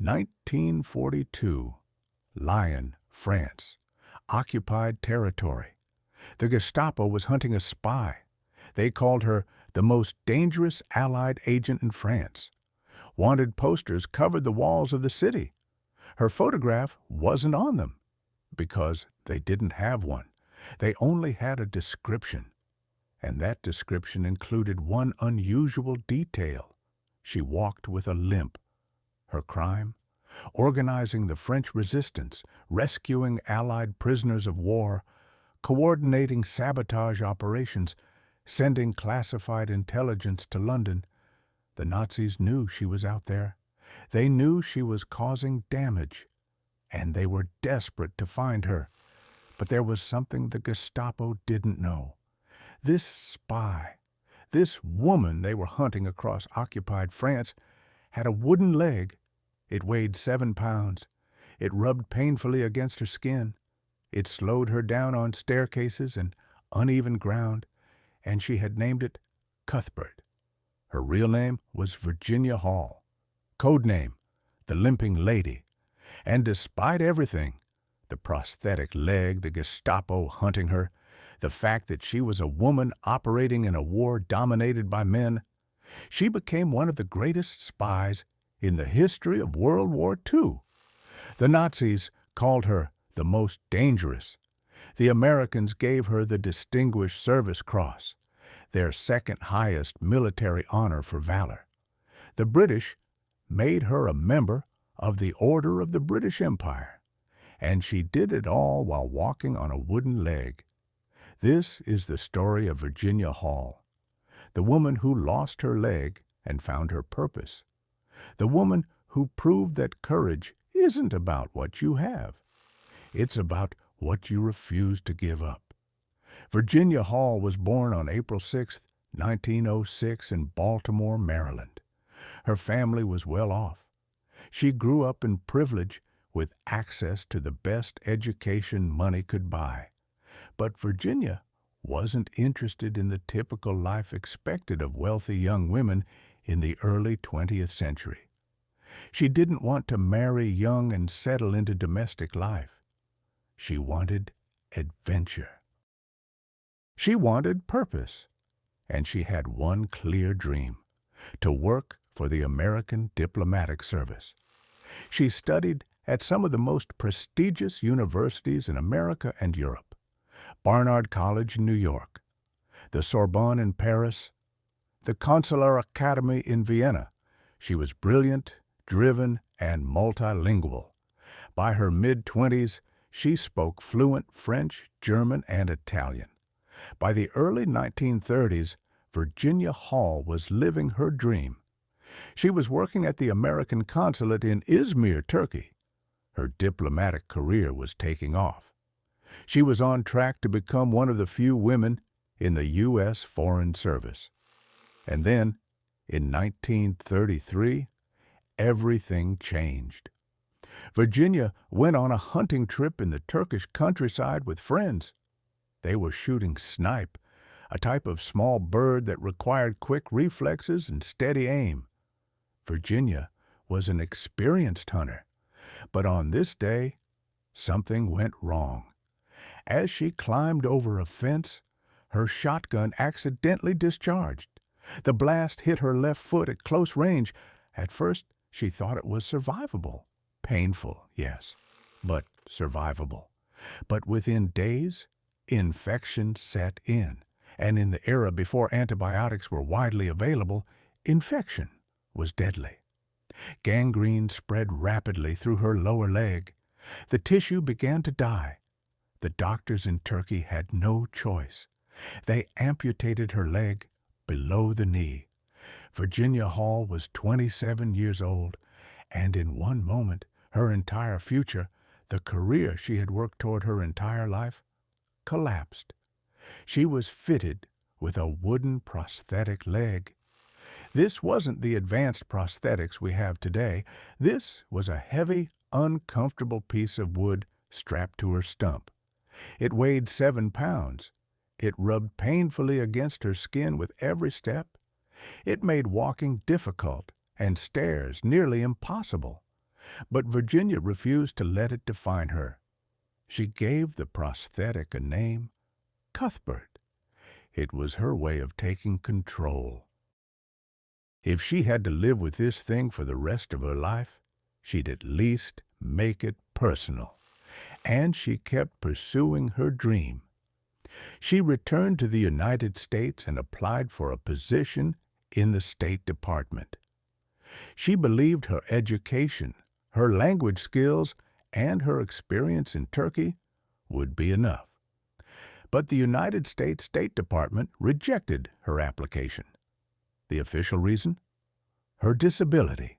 1942. Lyon, France. Occupied territory. The Gestapo was hunting a spy. They called her the most dangerous Allied agent in France. Wanted posters covered the walls of the city. Her photograph wasn't on them because they didn't have one. They only had a description, and that description included one unusual detail. She walked with a limp. Her crime? Organizing the French resistance, rescuing Allied prisoners of war, coordinating sabotage operations, sending classified intelligence to London. The Nazis knew she was out there. They knew she was causing damage, and they were desperate to find her. But there was something the Gestapo didn't know. This spy, this woman they were hunting across occupied France, had a wooden leg. It weighed 7 pounds. It rubbed painfully against her skin. It slowed her down on staircases and uneven ground, and she had named it Cuthbert. Her real name was Virginia Hall. Code name, the Limping Lady. And despite everything, the prosthetic leg, the Gestapo hunting her, the fact that she was a woman operating in a war dominated by men, she became one of the greatest spies in the history of World War II. The Nazis called her the most dangerous. The Americans gave her the Distinguished Service Cross, their second highest military honor for valor. The British made her a member of the Order of the British Empire, and she did it all while walking on a wooden leg. This is the story of Virginia Hall, the woman who lost her leg and found her purpose, the woman who proved that courage isn't about what you have. It's about what you refuse to give up. Virginia Hall was born on April 6, 1906 in Baltimore, Maryland. Her family was well off. She grew up in privilege with access to the best education money could buy. But Virginia wasn't interested in the typical life expected of wealthy young women in the early 20th century. She didn't want to marry young and settle into domestic life. She wanted adventure. She wanted purpose, and she had one clear dream: to work for the American Diplomatic Service. She studied at some of the most prestigious universities in America and Europe: Barnard College in New York, the Sorbonne in Paris, the Consular Academy in Vienna. She was brilliant, driven, and multilingual. By her mid-20s, she spoke fluent French, German, and Italian. By the early 1930s, Virginia Hall was living her dream. She was working at the American consulate in Izmir, Turkey. Her diplomatic career was taking off. She was on track to become one of the few women in the U.S. Foreign Service. And then, in 1933, everything changed. Virginia went on a hunting trip in the Turkish countryside with friends. They were shooting snipe, a type of small bird that required quick reflexes and steady aim. Virginia was an experienced hunter, but on this day, something went wrong. As she climbed over a fence, her shotgun accidentally discharged. The blast hit her left foot at close range. At first, she thought it was survivable. Painful, yes, but survivable. But within days, infection set in, and in the era before antibiotics were widely available, infection was deadly. Gangrene spread rapidly through her lower leg. The tissue began to die. The doctors in Turkey had no choice. They amputated her leg below the knee. Virginia Hall was 27 years old, and in one moment, her entire future, the career she had worked toward her entire life, collapsed. She was fitted with a wooden prosthetic leg. This wasn't the advanced prosthetics we have today. This was a heavy, uncomfortable piece of wood strapped to her stump. It weighed 7 pounds. It rubbed painfully against her skin with every step. It made walking difficult and stairs nearly impossible. But Virginia refused to let it define her. She gave the prosthetic a name, Cuthbert. It was her way of taking control. If she had to live with this thing for the rest of her life, she'd at least make it personal. And she kept pursuing her dream. She returned to the United States and applied for a position in the State Department. She believed her education, her language skills, and her experience in Turkey would be enough. But the United States State Department rejected her application. The official reason? Her disability.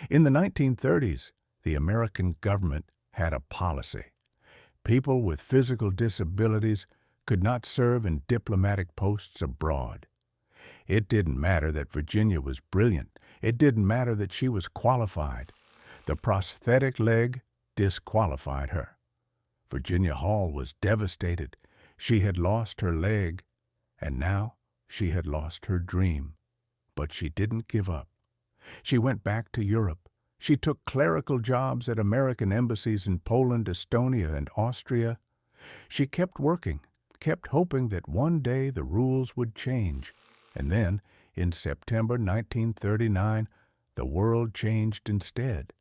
In the 1930s, the American government had a policy. People with physical disabilities could not serve in diplomatic posts abroad. It didn't matter that Virginia was brilliant. It didn't matter that she was qualified. The prosthetic leg disqualified her. Virginia Hall was devastated. She had lost her leg, and now she had lost her dream. But she didn't give up. She went back to Europe. She took clerical jobs at American embassies in Poland, Estonia, and Austria. She kept working, kept hoping that one day the rules would change. And then, in September 1939, the world changed instead.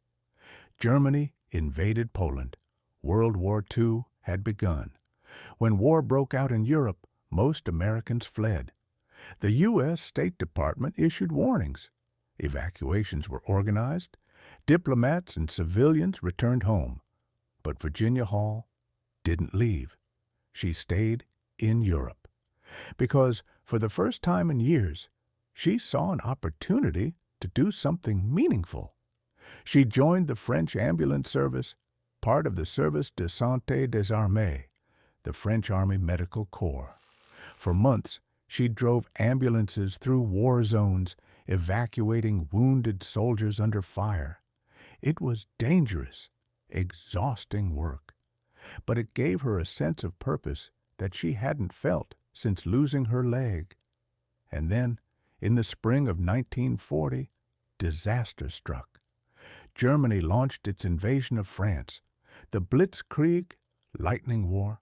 Germany invaded Poland. World War II had begun. When war broke out in Europe, most Americans fled. The U.S. State Department issued warnings. Evacuations were organized. Diplomats and civilians returned home. But Virginia Hall didn't leave. She stayed in Europe. Because for the first time in years, she saw an opportunity to do something meaningful. She joined the French ambulance service, part of the Service de Santé des Armées, the French Army Medical Corps. For months, she drove ambulances through war zones, evacuating wounded soldiers under fire. It was dangerous, exhausting work, but it gave her a sense of purpose that she hadn't felt since losing her leg. And then, in the spring of 1940, disaster struck. Germany launched its invasion of France. The Blitzkrieg, lightning war,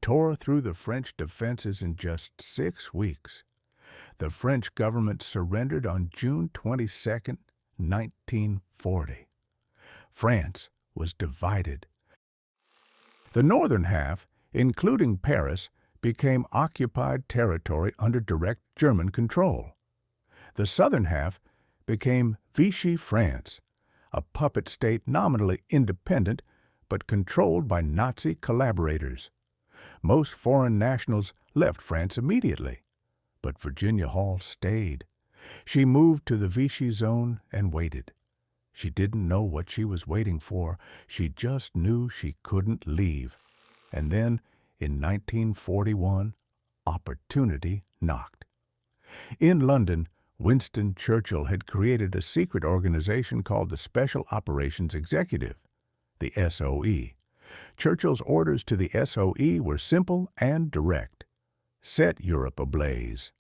tore through the French defenses in just 6 weeks. The French government surrendered on June 22, 1940. France was divided. The northern half, including Paris, became occupied territory under direct German control. The southern half became Vichy France, a puppet state nominally independent but controlled by Nazi collaborators. Most foreign nationals left France immediately, but Virginia Hall stayed. She moved to the Vichy zone and waited. She didn't know what she was waiting for. She just knew she couldn't leave. And then, in 1941, opportunity knocked. In London, Winston Churchill had created a secret organization called the Special Operations Executive, the SOE. Churchill's orders to the SOE were simple and direct. Set Europe ablaze.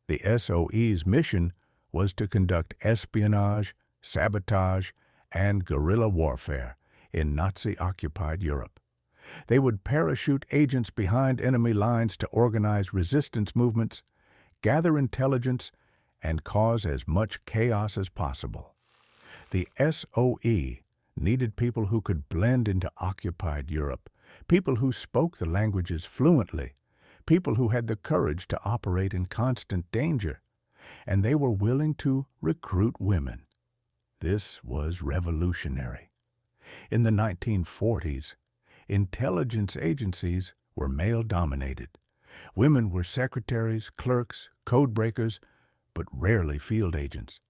The SOE's mission was to conduct espionage, sabotage, and guerrilla warfare in Nazi-occupied Europe. They would parachute agents behind enemy lines to organize resistance movements, gather intelligence, and cause as much chaos as possible. The SOE needed people who could blend into occupied Europe, people who spoke the languages fluently, people who had the courage to operate in constant danger, and they were willing to recruit women. This was revolutionary. In the 1940s, intelligence agencies were male-dominated. Women were secretaries, clerks, code breakers, but rarely field agents.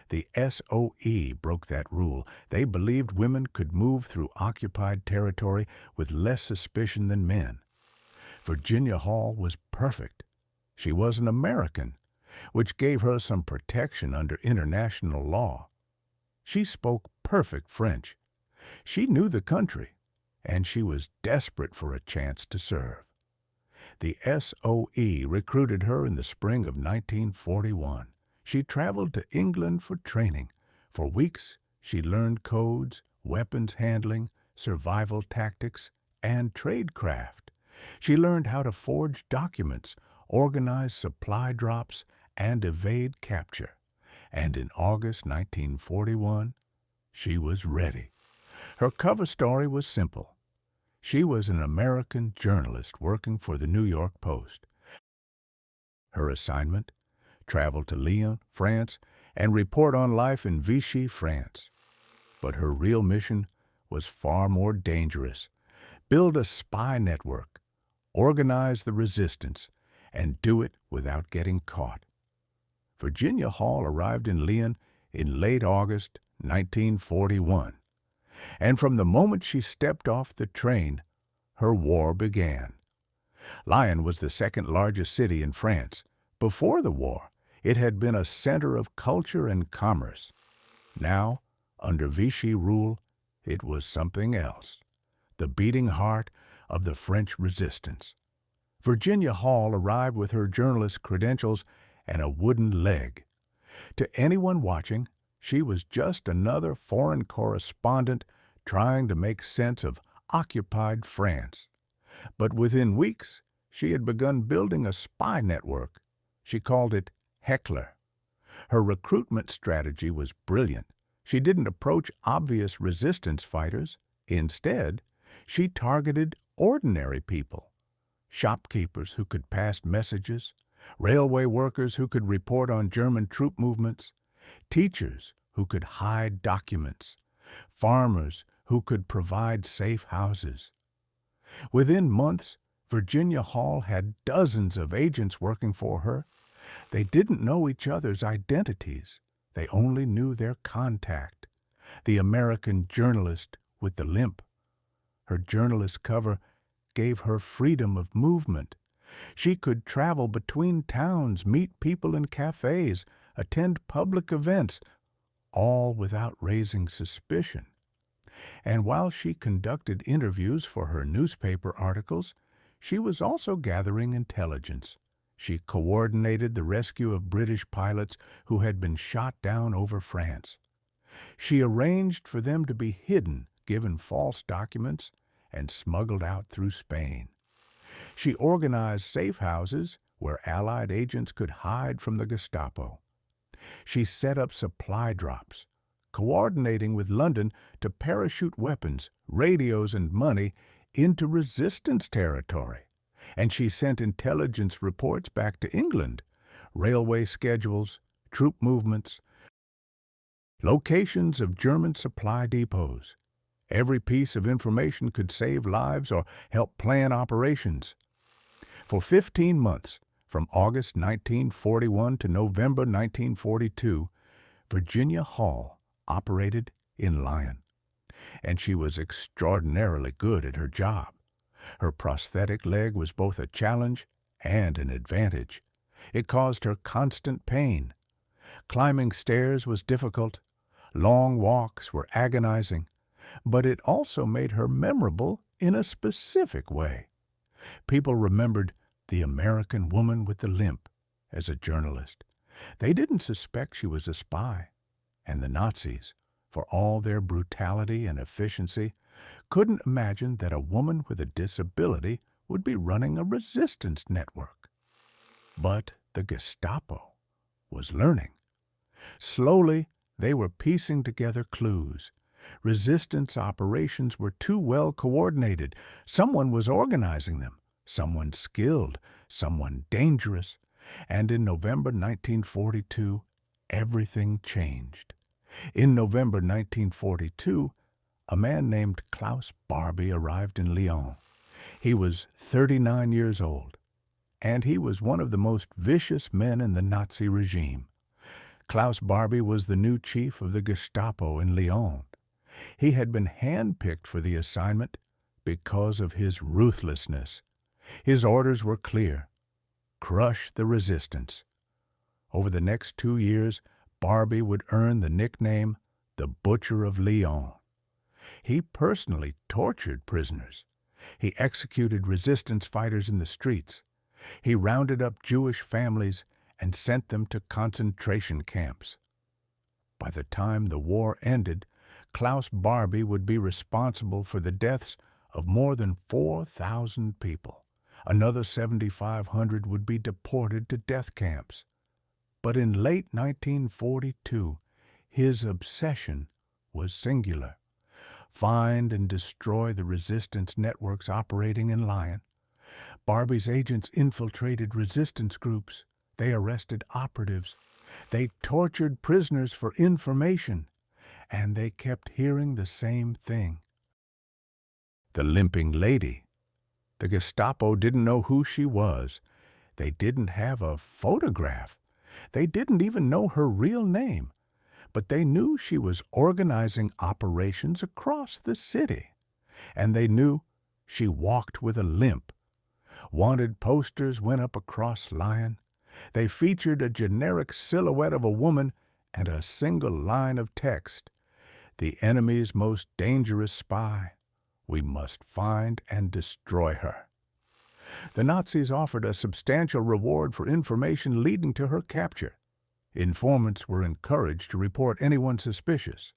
The SOE broke that rule. They believed women could move through occupied territory with less suspicion than men. Virginia Hall was perfect. She was an American, which gave her some protection under international law. She spoke perfect French. She knew the country, and she was desperate for a chance to serve. The SOE recruited her in the spring of 1941. She traveled to England for training. For weeks, She learned codes, weapons handling, survival tactics, and tradecraft. She learned how to forge documents, organize supply drops, and evade capture. And in August 1941, she was ready. Her cover story was simple. She was an American journalist working for the New York Post. Her assignment? Travel to Lyon, France, and report on life in Vichy, France. But her real mission was far more dangerous. Build a spy network, organize the resistance, and do it without getting caught. Virginia Hall arrived in Lyon in late August 1941. And from the moment she stepped off the train, her war began. Lyon was the second largest city in France. Before the war, it had been a center of culture and commerce. Now, under Vichy rule, it was something else, the beating heart of the French resistance. Virginia Hall arrived with her journalist credentials and a wooden leg. To anyone watching, she was just another foreign correspondent trying to make sense of occupied France. But within weeks, she had begun building a spy network. She called it Heckler. Her recruitment strategy was brilliant. She didn't approach obvious resistance fighters. Instead, she targeted ordinary people, shopkeepers who could pass messages, railway workers who could report on German troop movements, teachers who could hide documents, farmers who could provide safe houses. Within months, Virginia Hall had dozens of agents working for her. They didn't know each other's identities. They only knew their contact, the American journalist with the limp. Her journalist cover gave her freedom of movement. She could travel between towns, meet people in cafes, attend public events, all without raising suspicion. And while she conducted interviews for her newspaper articles, she was also gathering intelligence. She coordinated the rescue of British pilots who had been shot down over France. She arranged for them to be hidden, given false documents, and smuggled out through Spain. She organized safe houses where Allied agents could hide from the Gestapo. She set up supply drops, coordinating with London to parachute weapons, radios, and money into resistance territory. And she sent intelligence reports back to England, railway schedules, troop movements, locations of German supply depots. Every piece of information could save lives or help plan operations. For 15 months, from August 1941 to November 1942, Virginia Hall operated in Lyon. And she was extraordinarily good at her job. Her prosthetic leg was both a challenge and an advantage. It caused her constant pain. Climbing stairs was difficult. Long walks were agonizing. But it also made her memorable in a specific way. People remembered the American woman with the limp as a journalist. They didn't suspect she was a spy. And the Nazis, for all their brutality and efficiency, couldn't imagine that a woman with a disability would be running a resistance network. But the Gestapo was learning. Slowly, they were piecing together clues. Resistance operations were too well coordinated. Someone was organizing them, someone skilled, someone dangerous. And in November 1942, everything changed. In November 1942, a man named Klaus Barbie arrived in Lyon. He was 39 years old, and he was one of the most vicious men in the Nazi regime. Klaus Barbie was the new chief of the Gestapo in Lyon. He had been handpicked for the assignment because of his ruthlessness. His orders were clear: crush the resistance. Over the next 2 years, Barbie would earn the nickname the Butcher of Lyon. He personally tortured prisoners. He executed resistance fighters in the streets. He rounded up Jewish families and sent them to concentration camps. By the time the war ended, Klaus Barbie would be responsible for the deaths of more than 4,000 people. Another 7,500 would be deported to death camps. But in late 1942, his obsession was singular. Find and destroy the resistance networks operating in Lyon. Barbie's agents infiltrated resistance groups. They arrested operatives. They tortured prisoners for information. And they kept hearing the same thing. The limping lady. The Gestapo didn't know who she was. They didn't have a photograph. They didn't even know her real name. But they knew she was organizing operations across the city. And they knew she walked with a limp. Wanted posters went up across Lyon. They featured a generic silhouette of a woman and a single line of text. The enemy's most dangerous spy. We must find and destroy her. The Nazis offered a substantial reward for information leading to her capture. Informants were encouraged to report anyone suspicious.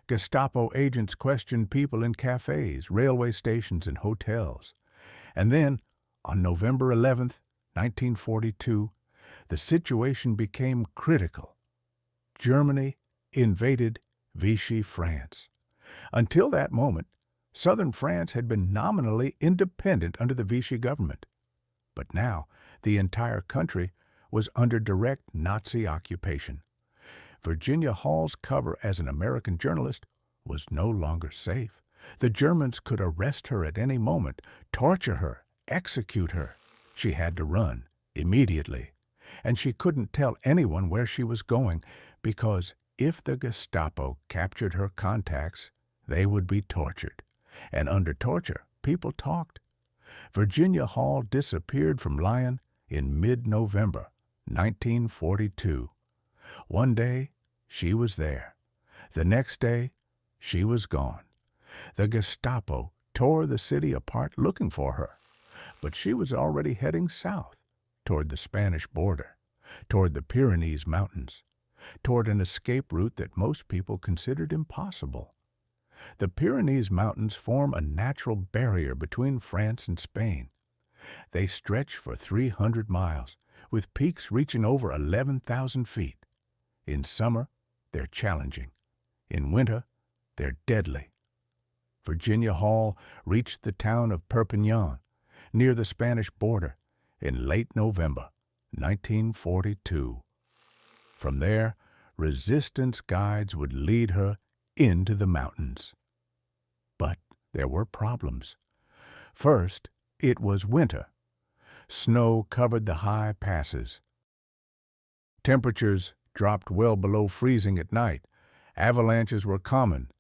Gestapo agents questioned people in cafes, railway stations, and hotels. And then, on November 11th, 1942, the situation became critical. Germany invaded Vichy France. Until that moment, southern France had been nominally independent under the Vichy government. But now, the entire country was under direct Nazi occupation. Virginia Hall's cover as an American journalist was no longer safe. The Germans could arrest her at any moment, torture her, execute her. She had to run immediately. And she couldn't tell anyone where she was going, because if the Gestapo captured her contacts, they would be tortured. And under torture, people talked. Virginia Hall disappeared from Lyon in mid-November 1942. One day, she was there. The next day, she was gone. The Gestapo tore the city apart looking for her. But she was already heading south, toward the Spanish border, toward the Pyrenees mountains, toward an escape route that most people considered impossible. The Pyrenees mountains form a natural barrier between France and Spain. They stretch for 300 miles, with peaks reaching over 11,000 feet. In summer, they're challenging. In winter, they're deadly. Virginia Hall reached the town of Purnell, near the Spanish border, in late November 1942. From there, resistance guides would lead her into the mountains. But there were problems. First, it was winter. Snow covered the high passes. Temperatures dropped well below freezing at night. Avalanches were common.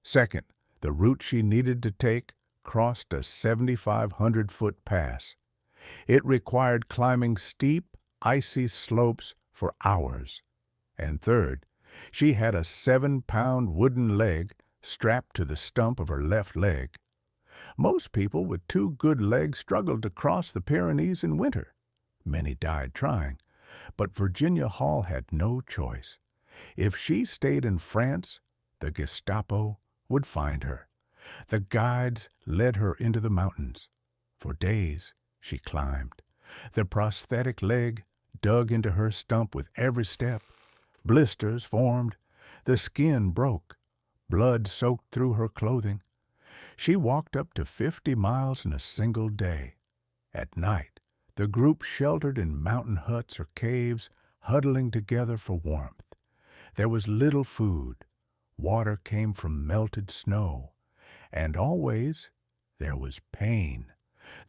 Second, the route she needed to take crossed a 7,500-foot pass. It required climbing steep, icy slopes for hours. And third, she had a 7-pound wooden leg strapped to the stump of her left leg. Most people with 2 good legs struggled to cross the Pyrenees in winter. Many died trying, but Virginia Hall had no choice. If she stayed in France, the Gestapo would find her. The guides led her into the mountains. For days, she climbed. The prosthetic leg dug into her stump with every step. Blisters formed. The skin broke. Blood soaked through her clothing. She walked up to 50 miles in a single day. At night, the group sheltered in mountain huts or caves, huddling together for warmth. There was little food. Water came from melted snow. And always there was pain.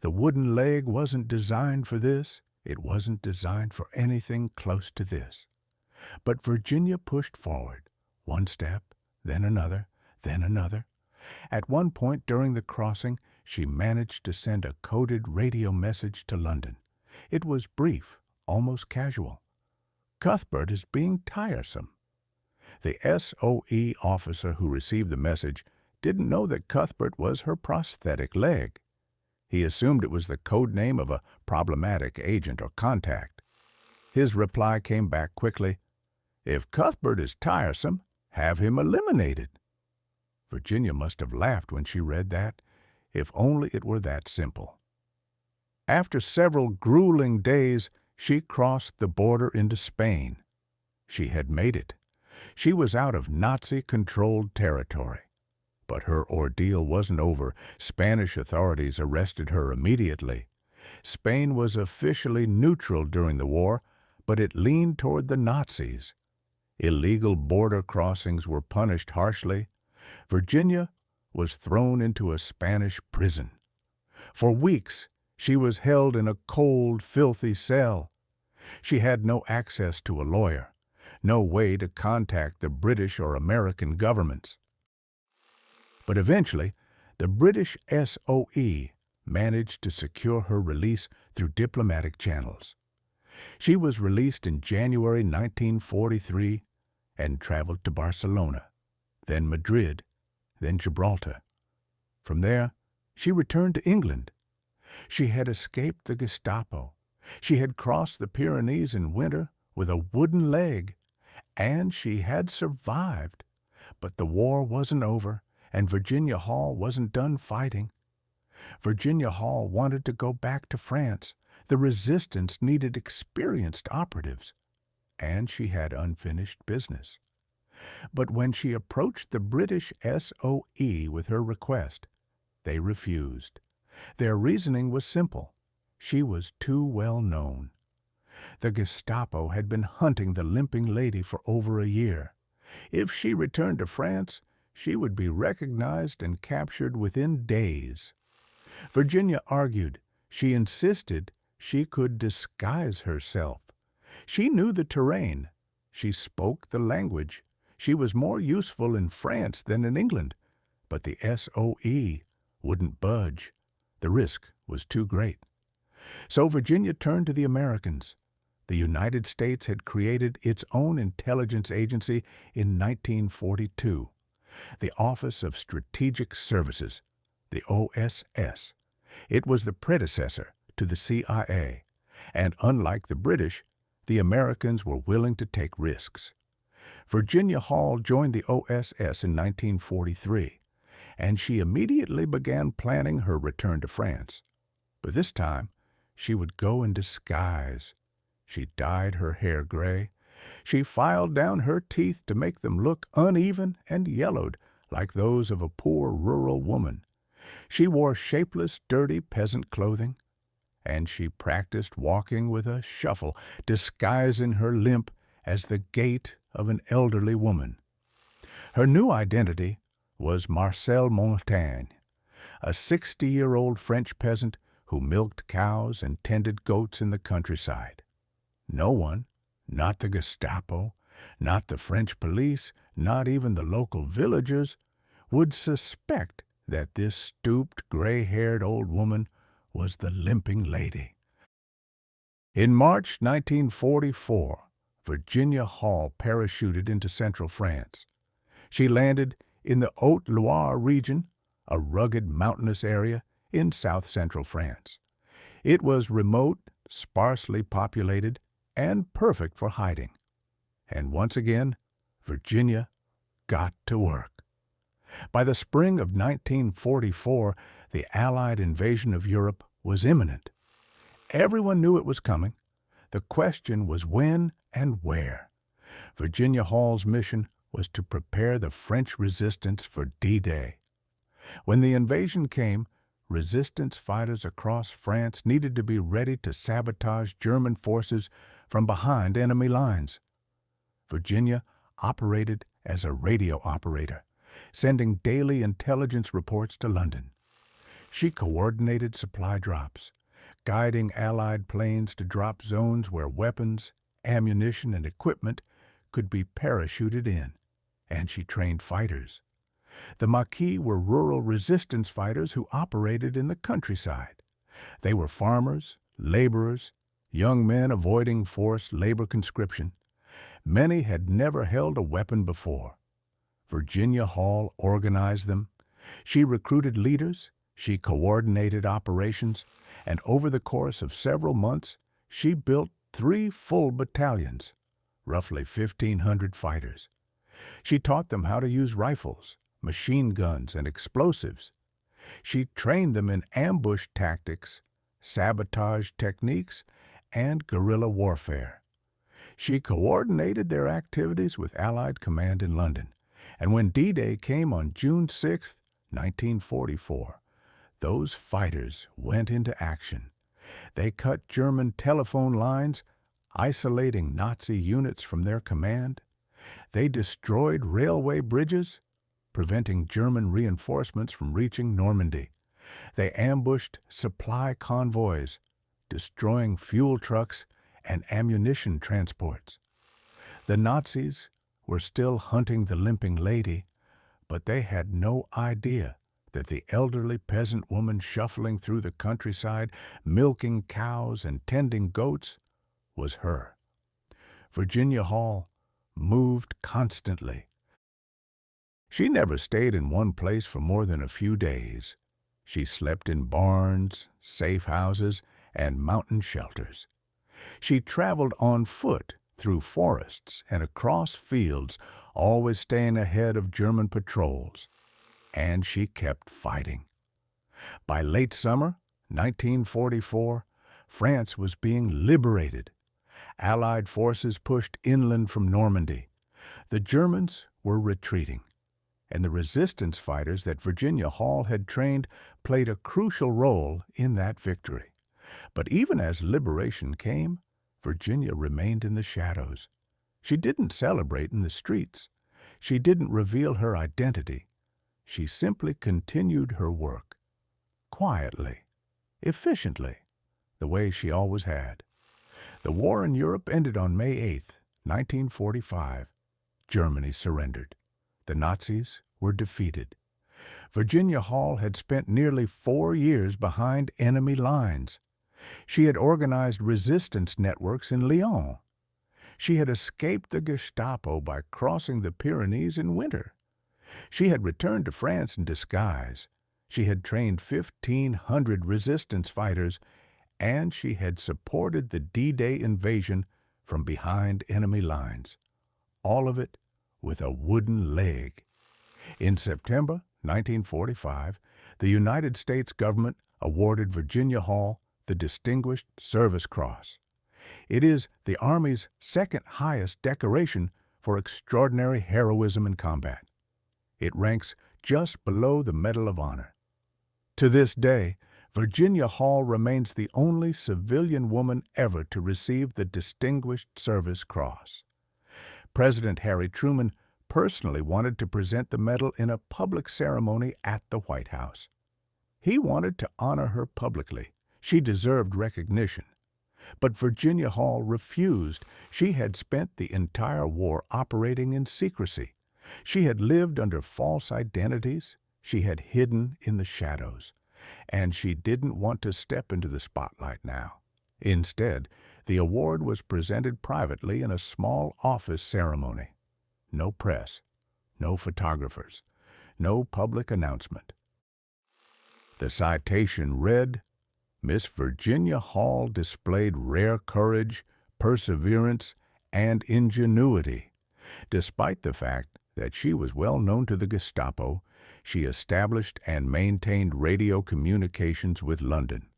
The wooden leg wasn't designed for this. It wasn't designed for anything close to this. But Virginia pushed forward, one step, then another, then another. At one point during the crossing, she managed to send a coded radio message to London. It was brief, almost casual. Cuthbert is being tiresome. The SOE officer who received the message didn't know that Cuthbert was her prosthetic leg. He assumed it was the code name of a problematic agent or contact. His reply came back quickly. If Cuthbert is tiresome, have him eliminated. Virginia must have laughed when she read that, if only it were that simple. After several grueling days, she crossed the border into Spain. She had made it. She was out of Nazi-controlled territory. But her ordeal wasn't over. Spanish authorities arrested her immediately. Spain was officially neutral during the war, but it leaned toward the Nazis. Illegal border crossings were punished harshly. Virginia was thrown into a Spanish prison. For weeks, she was held in a cold, filthy cell. She had no access to a lawyer, no way to contact the British or American governments. But eventually, the British SOE managed to secure her release through diplomatic channels. She was released in January 1943 and traveled to Barcelona, then Madrid, then Gibraltar. From there, she returned to England. She had escaped the Gestapo. She had crossed the Pyrenees in winter with a wooden leg, and she had survived. But the war wasn't over, and Virginia Hall wasn't done fighting. Virginia Hall wanted to go back to France. The resistance needed experienced operatives, and she had unfinished business. But when she approached the British SOE with her request, they refused. Their reasoning was simple. She was too well known. The Gestapo had been hunting the limping lady for over a year. If she returned to France, she would be recognized and captured within days. Virginia argued. She insisted she could disguise herself. She knew the terrain. She spoke the language. She was more useful in France than in England. But the SOE wouldn't budge. The risk was too great. So Virginia turned to the Americans. The United States had created its own intelligence agency in 1942, the Office of Strategic Services, the OSS. It was the predecessor to the CIA, and unlike the British, the Americans were willing to take risks. Virginia Hall joined the OSS in 1943, and she immediately began planning her return to France. But this time, she would go in disguise. She dyed her hair gray. She filed down her teeth to make them look uneven and yellowed, like those of a poor rural woman. She wore shapeless, dirty peasant clothing, and she practiced walking with a shuffle, disguising her limp as the gait of an elderly woman. Her new identity was Marcel Montaigne, a 60-year-old French peasant who milked cows and tended goats in the countryside. No one, not the Gestapo, not the French police, not even the local villagers, would suspect that this stooped, gray-haired old woman was the limping lady. In March 1944, Virginia Hall parachuted into central France. She landed in the Haute-Loire region, a rugged mountainous area in south-central France. It was remote, sparsely populated, and perfect for hiding. And once again, Virginia got to work. By the spring of 1944, the Allied invasion of Europe was imminent. Everyone knew it was coming. The question was when and where. Virginia Hall's mission was to prepare the French resistance for D-Day. When the invasion came, resistance fighters across France needed to be ready to sabotage German forces from behind enemy lines. Virginia operated as a radio operator, sending daily intelligence reports to London. She coordinated supply drops, guiding Allied planes to drop zones where weapons, ammunition, and equipment could be parachuted in, and she trained fighters. The Maquis were rural resistance fighters who operated in the countryside. They were farmers, laborers, young men avoiding forced labor conscription. Many had never held a weapon before. Virginia Hall organized them. She recruited leaders, she coordinated operations, and over the course of several months, she built 3 full battalions, roughly 1,500 fighters. She taught them how to use rifles, machine guns, and explosives. She trained them in ambush tactics, sabotage techniques, and guerrilla warfare. She coordinated their activities with Allied command in London, and when D-Day came on June 6, 1944, those fighters went into action. They cut German telephone lines, isolating Nazi units from their command. They destroyed railway bridges, preventing German reinforcements from reaching Normandy. They ambushed supply convoys, destroying fuel trucks and ammunition transports. The Nazis were still hunting the limping lady, but they had no idea that the elderly peasant woman shuffling through the countryside, milking cows and tending goats, was her. Virginia Hall moved constantly. She never stayed in one place for more than a few days. She slept in barns, safe houses, and mountain shelters. She traveled on foot through forests and across fields, always staying ahead of German patrols. And she kept fighting. By late summer 1944, France was being liberated. Allied forces pushed inland from Normandy. The Germans were retreating, and the resistance fighters that Virginia Hall had trained played a crucial role in that victory. But even as liberation came, Virginia remained in the shadows. She didn't celebrate in the streets. She didn't reveal her identity. She simply continued her work, quietly, efficiently, the way she always had. The war in Europe ended on May 8, 1945. Germany surrendered. The Nazis were defeated. Virginia Hall had spent nearly 4 years behind enemy lines. She had organized resistance networks in Lyon. She had escaped the Gestapo by crossing the Pyrenees in winter. She had returned to France in disguise. She had trained 1,500 resistance fighters, and she had supported the D-Day invasion from behind enemy lines. All of it with a wooden leg. In September 1945, the United States government awarded Virginia Hall the Distinguished Service Cross. It is the Army's second highest decoration for extraordinary heroism in combat. It ranks just below the Medal of Honor. To this day, Virginia Hall remains the only civilian woman ever to receive the Distinguished Service Cross. President Harry Truman personally wanted to present the medal in a public ceremony at the White House. He wanted to honor her publicly. She deserved recognition. But Virginia Hall refused. She had spent the entire war operating in secrecy. She had lived under false identities. She had hidden in the shadows. And she didn't want to step into the spotlight now. Instead, the award was presented privately in a small office ceremony. No press, no photographers, no public announcement. The citation read, "Miss Virginia Hall displayed rare courage, perseverance, and ingenuity. Despite the fact that she was well known to the Gestapo, she established and maintained radio communications with London.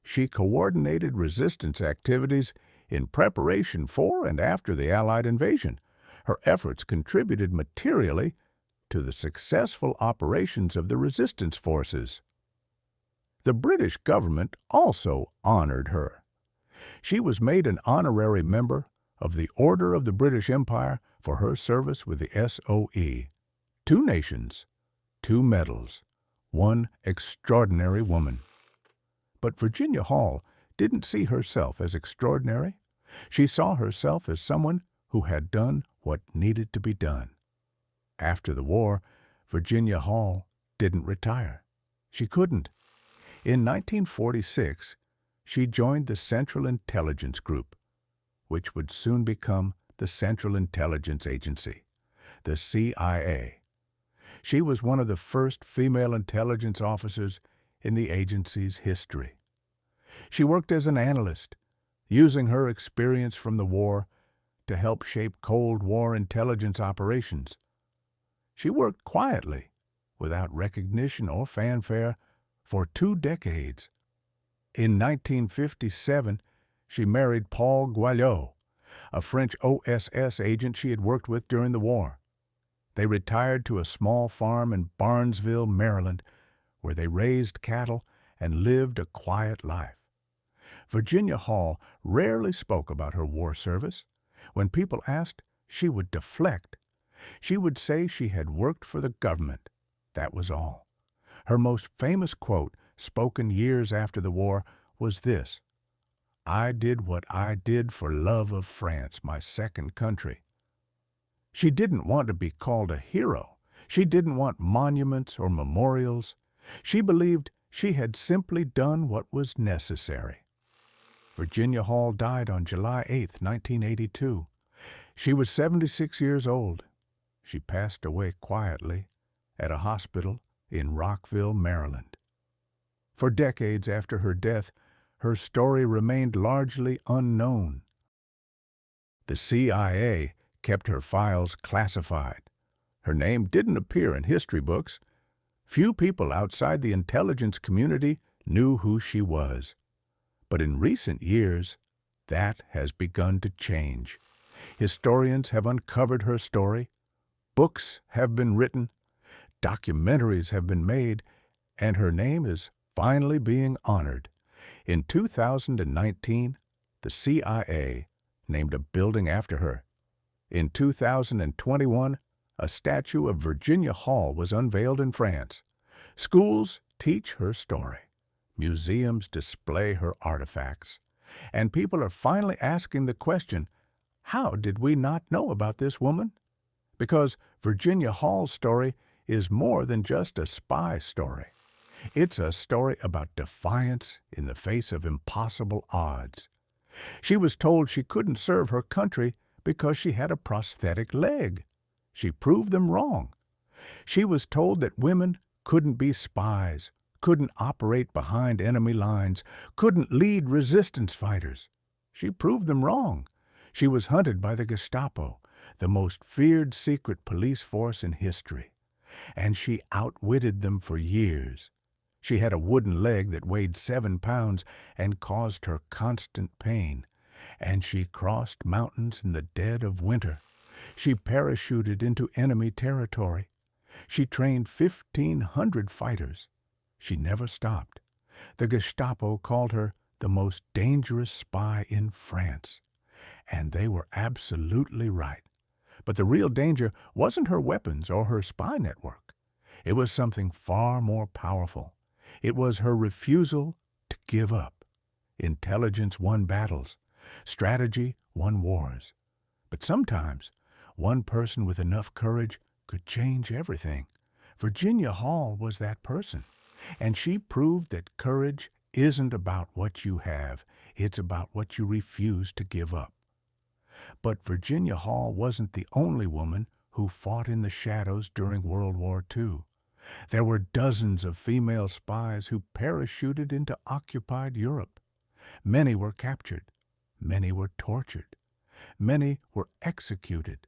She coordinated resistance activities in preparation for and after the Allied invasion. Her efforts contributed materially to the successful operations of the resistance forces." The British government also honored her. She was made an honorary member of the Order of the British Empire for her service with the SOE. 2 nations, 2 medals, 1 extraordinary woman. But Virginia Hall didn't see herself as extraordinary. She saw herself as someone who had done what needed to be done. After the war, Virginia Hall didn't retire. She couldn't. In 1946, she joined the Central Intelligence Group, which would soon become the Central Intelligence Agency, the CIA. She was one of the first female intelligence officers in the agency's history. She worked as an analyst, using her experience from the war to help shape Cold War intelligence operations. She worked quietly, without recognition or fanfare, for 2 decades. In 1957, she married Paul Gouaillot, a French OSS agent she had worked with during the war. They retired to a small farm in Barnesville, Maryland, where they raised cattle and lived a quiet life. Virginia Hall rarely spoke about her war service. When people asked, she would deflect. She would say she had worked for the government. That was all. Her most famous quote, spoken years after the war, was this: "I did what I did for love of France, my second country." She didn't want to be called a hero. She didn't want monuments or memorials. She believed she had simply done what was necessary. Virginia Hall died on July 8, 1982. She was 76 years old. She passed away quietly at a hospital in Rockville, Maryland. For decades after her death, her story remained largely unknown. The CIA kept her files classified. Her name didn't appear in history books. Few people outside the intelligence community knew who she was. But in recent years, that has begun to change. Historians have uncovered her story. Books have been written. Documentaries have been made, and her name is finally being honored. In 2019, the CIA named a building after her. In 2021, a statue of Virginia Hall was unveiled in France. Schools teach her story. Museums display her artifacts. And people are finally asking the question, how did we not know about this woman? Because Virginia Hall's story is more than just a spy story. It's a story about defiance in the face of impossible odds. She was told she couldn't serve her country because she had a prosthetic leg. She proved them wrong. She was told that women couldn't be spies, couldn't operate behind enemy lines, couldn't lead resistance fighters. She proved them wrong. She was hunted by the Gestapo, the most feared secret police force in history. And she outwitted them for years. She had a wooden leg that weighed 7 pounds and caused her constant pain. And she crossed mountains in the dead of winter. She parachuted into enemy territory. She trained 1,500 fighters. She never stopped. The Gestapo called her the most dangerous spy in France. And they were absolutely right. But the real danger wasn't her weapons or her spy network. It was something far more powerful. It was her refusal to give up. Intelligence won battles. Strategy won wars. But sometimes, one person with enough courage could change everything. Virginia Hall was that person. And she proved that courage isn't about what you have. It's about what you refuse to give up. But Virginia Hall wasn't the only woman who fought in the shadows during World War II. There were dozens of female spies who parachuted into occupied Europe. Many were captured. Many were tortured. Many were executed.